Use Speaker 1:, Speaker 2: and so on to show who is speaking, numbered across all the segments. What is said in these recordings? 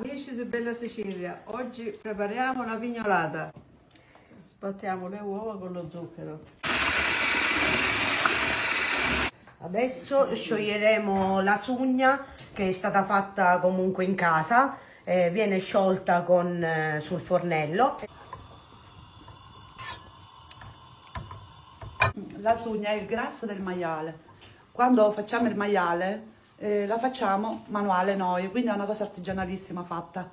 Speaker 1: Amici di Bella Sicilia, oggi prepariamo la pignolata. Sbattiamo le uova con lo zucchero.
Speaker 2: Adesso scioglieremo la sugna che è stata fatta comunque in casa, viene sciolta sul fornello.
Speaker 3: La sugna è il grasso del maiale. Quando facciamo il maiale la facciamo manuale noi, quindi è una cosa artigianalissima fatta.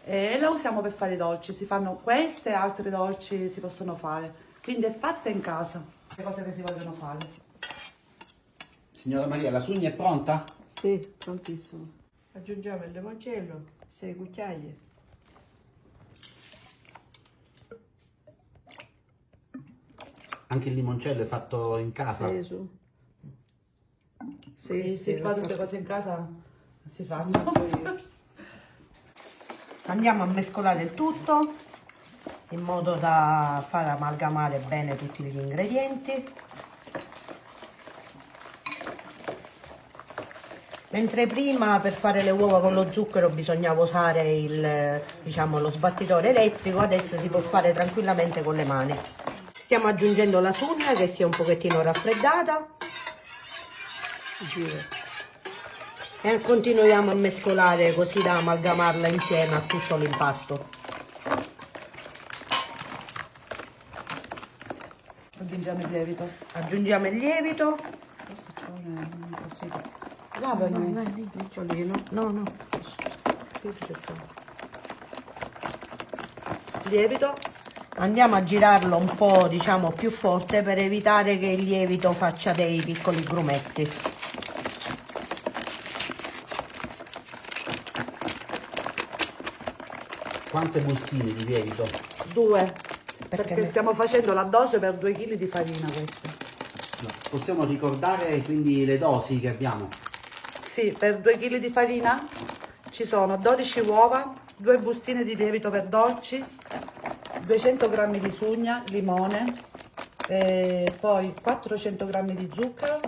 Speaker 3: E la usiamo per fare i dolci, si fanno queste e altri dolci si possono fare. Quindi è fatta in casa, le cose che si vogliono fare.
Speaker 4: Signora Maria, la sugna è pronta?
Speaker 1: Sì, prontissimo. Aggiungiamo il limoncello, 6 cucchiai.
Speaker 4: Anche il limoncello è fatto in casa?
Speaker 1: Sì, su.
Speaker 3: Sì, qua tutte cose in casa si fanno.
Speaker 2: Andiamo a mescolare il tutto in modo da far amalgamare bene tutti gli ingredienti. Mentre prima per fare le uova con lo zucchero bisognava usare lo sbattitore elettrico, adesso si può fare tranquillamente con le mani. Stiamo aggiungendo la sugna che si è un pochettino raffreddata e continuiamo a mescolare così da amalgamarla insieme a tutto l'impasto.
Speaker 3: Aggiungiamo il lievito.
Speaker 2: Aggiungiamo il lievito.
Speaker 3: Lavami.
Speaker 2: No.
Speaker 3: Lievito.
Speaker 2: Andiamo a girarlo un po', diciamo, più forte per evitare che il lievito faccia dei piccoli grumetti.
Speaker 4: Quante bustine di lievito?
Speaker 3: 2.
Speaker 2: Perché
Speaker 3: Perché stiamo facendo la dose per 2 kg di farina questa.
Speaker 4: No. Possiamo ricordare quindi le dosi che abbiamo?
Speaker 3: Sì, per 2 kg di farina ci sono 12 uova, 2 bustine di lievito per dolci, 200 g di sugna, limone, poi 400 g di zucchero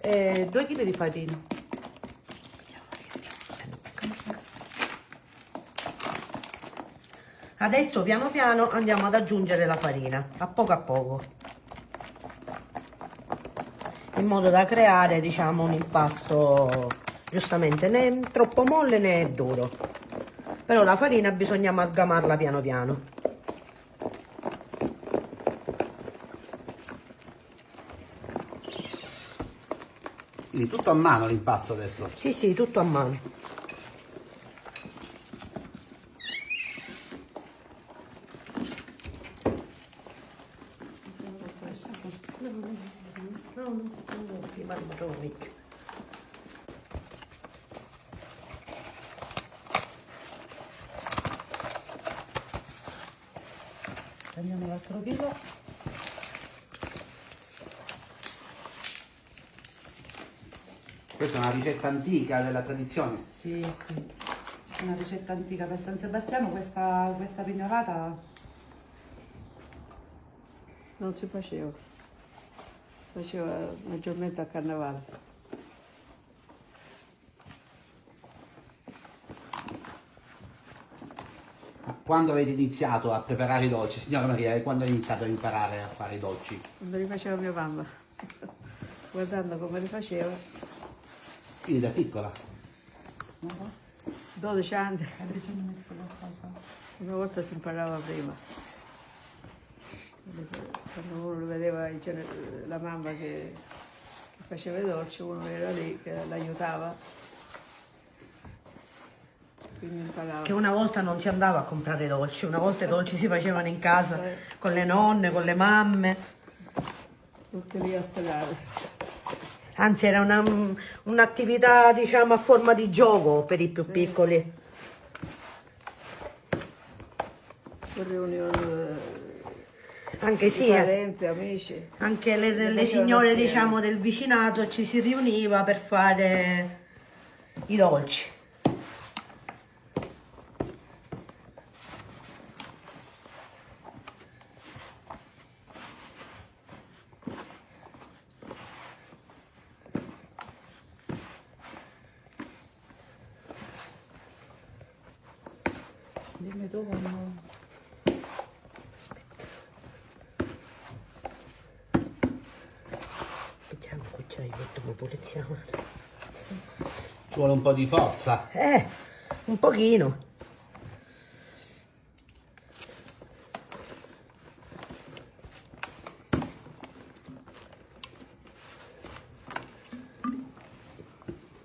Speaker 3: e 2 kg di farina.
Speaker 2: Adesso piano piano andiamo ad aggiungere la farina, a poco, in modo da creare, diciamo, un impasto giustamente né troppo molle né duro. Però la farina bisogna amalgamarla piano piano.
Speaker 4: Quindi tutto a mano l'impasto adesso?
Speaker 2: Sì, tutto a mano.
Speaker 3: Prendiamo l'altro chilo.
Speaker 4: Questa è una ricetta antica della tradizione.
Speaker 3: Sì, è una ricetta antica per San Sebastiano, questa pignolata
Speaker 1: Non si faceva. Si faceva maggiormente a carnevale.
Speaker 4: Quando avete iniziato a preparare i dolci? Signora Maria, quando hai iniziato a imparare a fare i dolci?
Speaker 1: Quando li faceva mia mamma. Guardando come li faceva.
Speaker 4: Quindi da piccola?
Speaker 1: 12 anni.
Speaker 3: bisogna mettere qualcosa.
Speaker 1: Una volta si imparava prima. Quando uno vedeva la mamma che faceva i dolci, uno era lì che l'aiutava. Quindi imparava.
Speaker 2: Che una volta non si andava a comprare dolci, una volta i dolci si facevano in casa con le nonne, con le mamme.
Speaker 1: Tutte lì a studiare.
Speaker 2: Anzi, era un'attività, diciamo, a forma di gioco per i più piccoli.
Speaker 1: Su riunioni
Speaker 2: Anche sì,
Speaker 1: parenti, amici.
Speaker 2: anche le
Speaker 1: facevano
Speaker 2: signore,
Speaker 1: assieme.
Speaker 2: diciamo, del vicinato ci si riuniva per fare i dolci.
Speaker 3: Dimmi tu quando...
Speaker 2: Aspetta. Vediamo qui c'hai l'ultimo pulizia.
Speaker 3: Sì.
Speaker 4: Ci vuole un po' di forza.
Speaker 2: Un pochino.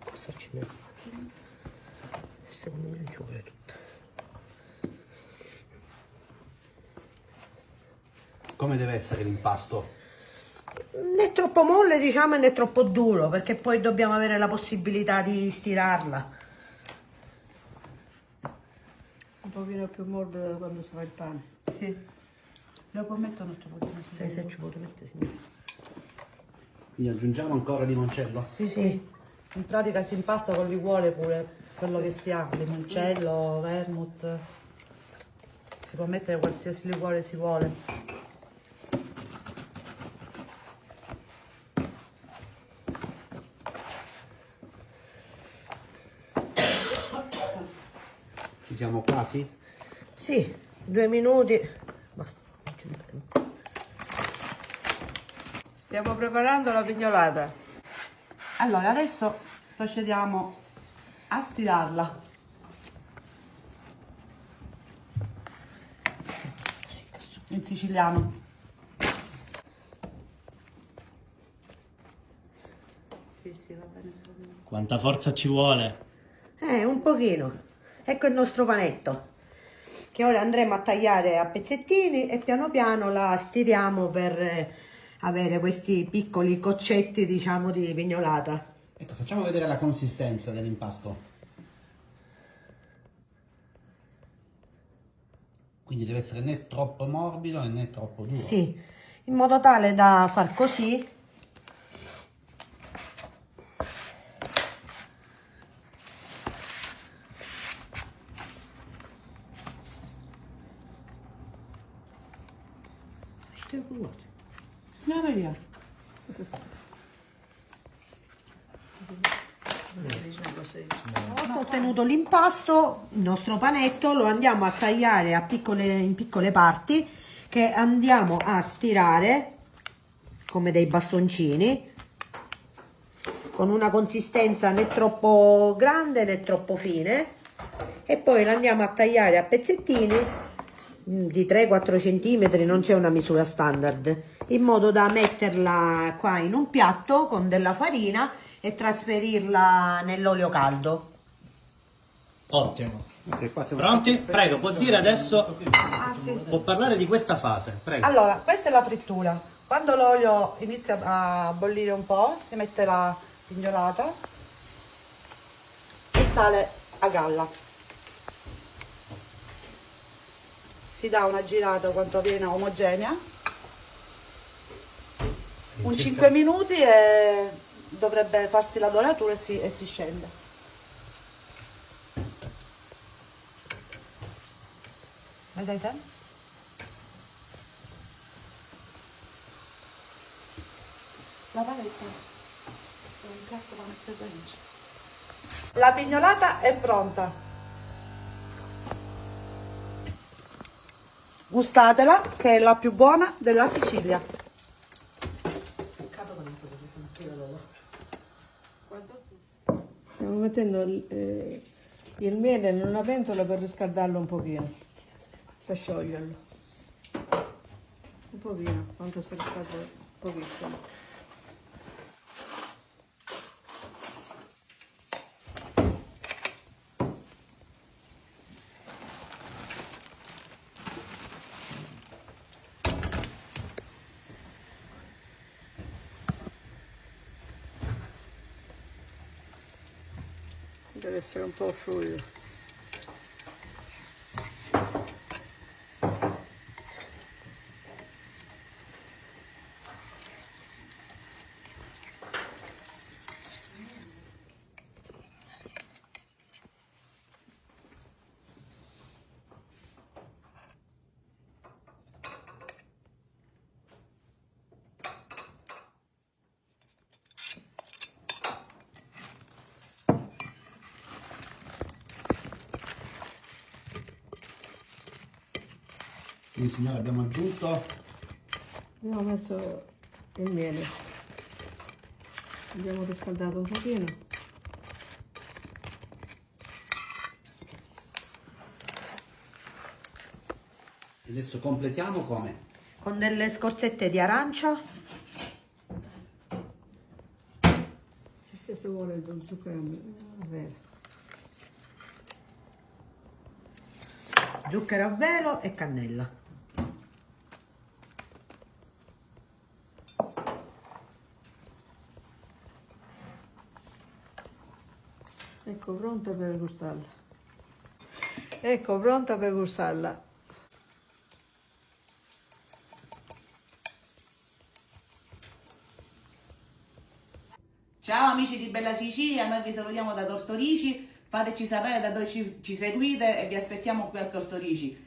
Speaker 2: Cosa ci metto? Secondo me ci vuole tutta.
Speaker 4: Come deve essere l'impasto?
Speaker 2: Né troppo molle, diciamo, né troppo duro, perché poi dobbiamo avere la possibilità di stirarla.
Speaker 1: Un pochino più morbido da quando si fa il pane.
Speaker 3: Sì. Lo puoi mettere un altro pochino?
Speaker 2: Se ci vuole mettere, signora.
Speaker 4: Quindi aggiungiamo ancora limoncello?
Speaker 3: Sì, sì. In pratica si impasta con liquore pure, quello che si ha, limoncello, vermouth. Si può mettere qualsiasi liquore si vuole.
Speaker 4: Ci siamo quasi?
Speaker 2: Sì, 2 minuti. Basta.
Speaker 1: Stiamo preparando la pignolata.
Speaker 3: Allora, adesso procediamo a stirarla. In siciliano. Sì, sì, va bene.
Speaker 5: Quanta forza ci vuole?
Speaker 2: Un pochino. Ecco il nostro panetto, che ora andremo a tagliare a pezzettini e piano piano la stiriamo per avere questi piccoli coccetti, diciamo, di pignolata.
Speaker 4: Ecco, facciamo vedere la consistenza dell'impasto. Quindi deve essere né troppo morbido né troppo duro.
Speaker 2: Sì, in modo tale da far così.
Speaker 3: Signoreria.
Speaker 2: Ho ottenuto l'impasto, il nostro panetto, lo andiamo a tagliare in piccole parti che andiamo a stirare come dei bastoncini con una consistenza né troppo grande né troppo fine, e poi lo andiamo a tagliare a pezzettini di 3-4 cm, non c'è una misura standard, in modo da metterla qua in un piatto con della farina e trasferirla nell'olio caldo.
Speaker 5: Ottimo.
Speaker 4: Ok, qua siamo
Speaker 5: Pronti? Prego, può dire adesso,
Speaker 3: Ah, sì.
Speaker 5: può parlare di questa fase, prego.
Speaker 3: Allora, questa è la frittura. Quando l'olio inizia a bollire un po', si mette la pignolata e sale a galla. Si dà una girata quanto viene omogenea. Un 5 minuti e dovrebbe farsi la doratura e si scende. Vedete? La paletta. Un piatto da mettere dentro. La pignolata è pronta. Gustatela, che è la più buona della Sicilia.
Speaker 1: Stiamo mettendo il miele in una pentola per riscaldarlo un pochino, per scioglierlo. Un pochino, quanto si riscalda, pochissimo. Deve essere un po' fluido.
Speaker 4: Quindi signore abbiamo aggiunto
Speaker 1: Abbiamo messo il miele. Abbiamo riscaldato un pochino.
Speaker 4: adesso completiamo come?
Speaker 2: Con delle scorzette di arancia,
Speaker 1: Se si vuole lo zucchero a velo.
Speaker 2: zucchero a velo e cannella.
Speaker 1: Ecco, pronta per gustarla. Ecco, pronta per gustarla.
Speaker 3: Ciao amici di Bella Sicilia, noi vi salutiamo da Tortorici, fateci sapere da dove ci seguite e vi aspettiamo qui a Tortorici.